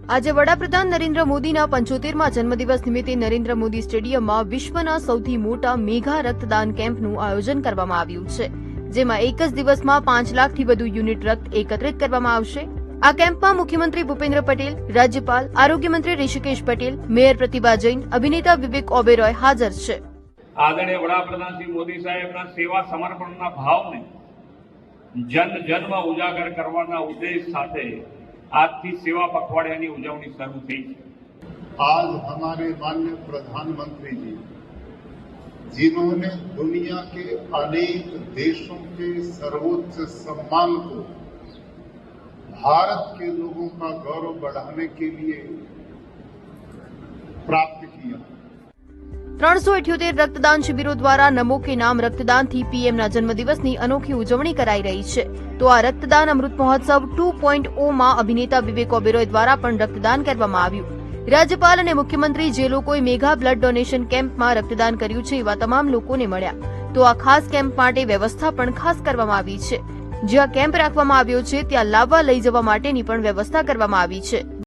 આજે વડાપ્રધાન નરેન્દ્ર મોદીના 75મા જન્મદિવસ નિમિત્તે નરેન્દ્ર મોદી સ્ટેડિયમમાં વિશ્વના સૌથી મોટા મેગા રક્તદાન કેમ્પનું આયોજન કરવામાં આવ્યું છે, જેમાં એક જ દિવસમાં 5 લાખથી વધુ યુનિટ રક્ત એકત્રિત કરવામાં આવશે। આ કેમ્પમાં મુખ્યમંત્રી ભૂપેન્દ્ર પટેલ, રાજ્યપાલ, આરોગ્ય મંત્રી ઋષિકેશ પટેલ, મેયર પ્રતિભા જૈન, અભિનેતા વિવેક ઓબેરોય હાજર છે। આદરણીય વડાપ્રધાન શ્રી મોદી સાહેબના સેવા સમર્પણના ભાવને જન જનમાં ઉજાગર કરવાના ઉદ્દેશ સાથે આજથી सेवा पखवाड़ियानी उजवणी शुरू थी है। आज हमारे माननीय प्रधानमंत्री जी, जिन्होंने दुनिया के अनेक देशों के सर्वोच्च सम्मान को भारत के लोगों का गौरव बढ़ाने के लिए प्राप्त किया। 378 रक्तदान शिविरों द्वारा नमो के नाम रक्तदान थी पीएमના જન્મદિવસની અનોખી ઉજવણી કરાઈ રહી છે। તો આ રક્તદાન અમૃત મહોત્સવ 2.0 માં અભિનેતા વિવેક ઓબેરોય દ્વારા પણ રક્તદાન કરવામાં આવ્યું। રાજ્યપાલ અને મુખ્યમંત્રી જે લોકોએ મેગા બ્લડ ડોનેશન કેમ્પમાં રક્તદાન કર્યું છે એવા તમામ લોકોને મળ્યા। તો આ ખાસ કેમ્પ માટે વ્યવસ્થા પણ ખાસ કરવામાં આવી છે। જ્યાં કેમ્પ રાખવામાં આવ્યો છે ત્યાં લાવવા લઈ જવા માટેની પણ વ્યવસ્થા કરવામાં આવી છે।